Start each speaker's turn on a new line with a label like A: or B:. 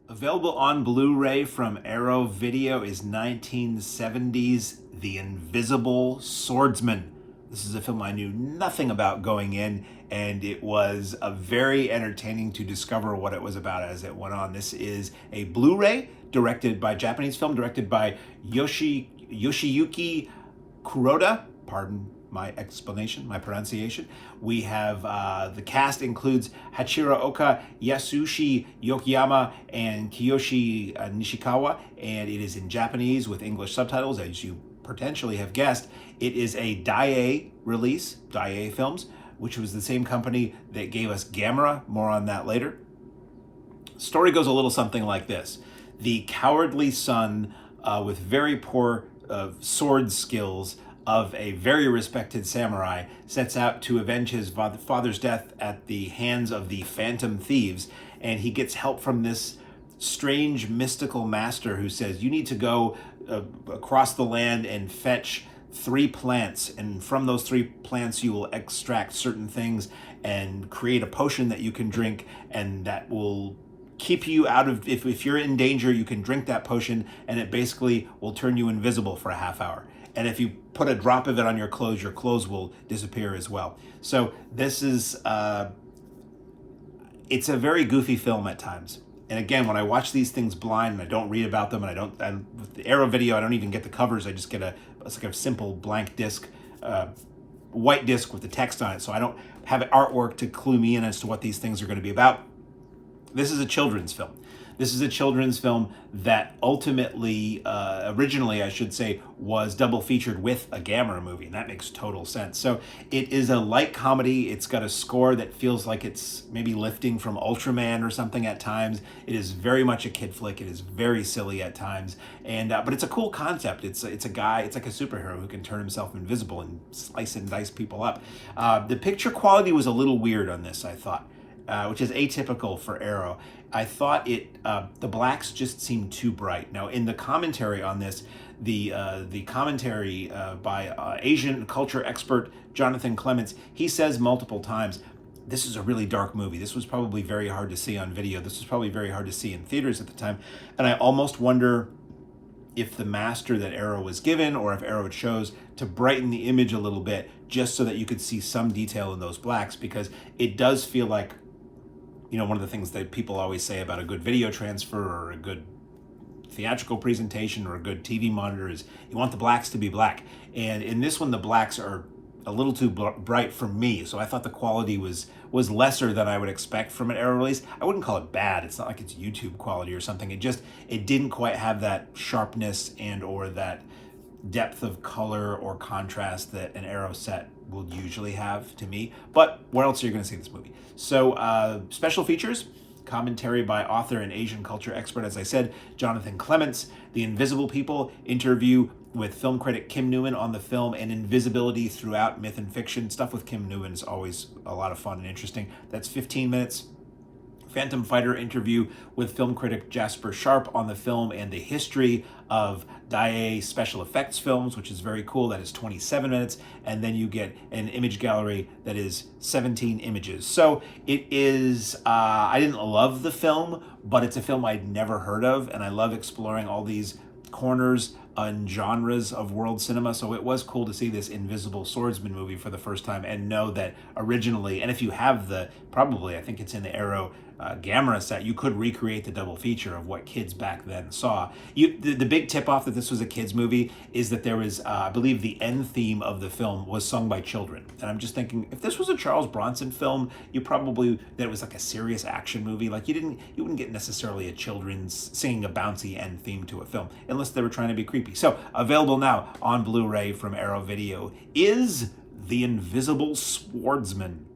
A: Available on Blu-ray from Arrow Video is 1970's The Invisible Swordsman. This is a film I knew nothing about going in, and it was very entertaining to discover what it was about as it went on. This is a Blu-ray Japanese film directed by Yoshiyuki Kuroda. Pardon my pronunciation. We have the cast includes Hachirô, Yasushi, Yokoyama, and Kiyoshi Nishikawa, and it is in Japanese with English subtitles, as you potentially have guessed. It is a Daiei release, Daiei Films, which was the same company that gave us Gamera. More on that later. Story goes a little something like this. The cowardly son with very poor sword skills of a very respected samurai sets out to avenge his father's death at the hands of the Phantom Thieves, and he gets help from this strange mystical master who says, you need to go across the land and fetch 3 plants, and from those 3 plants you will extract certain things and create a potion that you can drink, and that will keep you out of, if you're in danger, you can drink that potion and it basically will turn you invisible for a half hour. And if you put a drop of it on your clothes will disappear as well. So this is, it's a very goofy film at times. And again, when I watch these things blind and I don't read about them, and with the Arrow Video, I don't even get the covers. I just get it's like a simple blank disc, white disc with the text on it. So I don't have artwork to clue me in as to what these things are going to be about. This is a children's film. This is a children's film that ultimately, originally I should say, was double featured with a Gamera movie, and that makes total sense. So it is a light comedy. It's got a score that feels like it's maybe lifting from Ultraman or something at times. It is very much a kid flick. It is very silly at times, and but it's a cool concept. It's a guy. It's like a superhero who can turn himself invisible and slice and dice people up. The picture quality was a little weird on this, I thought. Which is atypical for Arrow. I thought the blacks just seemed too bright. Now, in the commentary on this, the commentary by Asian culture expert Jonathan Clements, he says multiple times, this is a really dark movie. This was probably very hard to see on video. This was probably very hard to see in theaters at the time. And I almost wonder if the master that Arrow was given, or if Arrow chose to brighten the image a little bit, just so that you could see some detail in those blacks, because it does feel like, you know, one of the things that people always say about a good video transfer or a good theatrical presentation or a good TV monitor is you want the blacks to be black. And in this one, the blacks are a little too bright for me. So I thought the quality was lesser than I would expect from an Arrow release. I wouldn't call it bad. It's not like it's YouTube quality or something. It didn't quite have that sharpness and or that depth of color or contrast that an Arrow set will usually have to me. But where else are you going to see this movie? So special features, commentary by author and Asian culture expert, as I said, Jonathan Clements, The Invisible People, interview with film critic Kim Newman on the film, and invisibility throughout myth and fiction. Stuff with Kim Newman is always a lot of fun and interesting. That's 15 minutes. Phantom Fighter interview with film critic Jasper Sharp on the film and the history of Daiei special effects films, which is very cool. That is 27 minutes. And then you get an image gallery that is 17 images. So it is, I didn't love the film, but it's a film I'd never heard of. And I love exploring all these corners and genres of world cinema. So it was cool to see this Invisible Swordsman movie for the first time and know that originally, and if you have probably, I think it's in the Arrow Gamera set, you could recreate the double feature of what kids back then saw. The big tip-off that this was a kids movie is that there was, I believe the end theme of the film was sung by children. And I'm just thinking, if this was a Charles Bronson film, that it was like a serious action movie, like you wouldn't get necessarily a children's singing a bouncy end theme to a film, unless they were trying to be creepy. So available now on Blu-ray from Arrow Video is The Invisible Swordsman.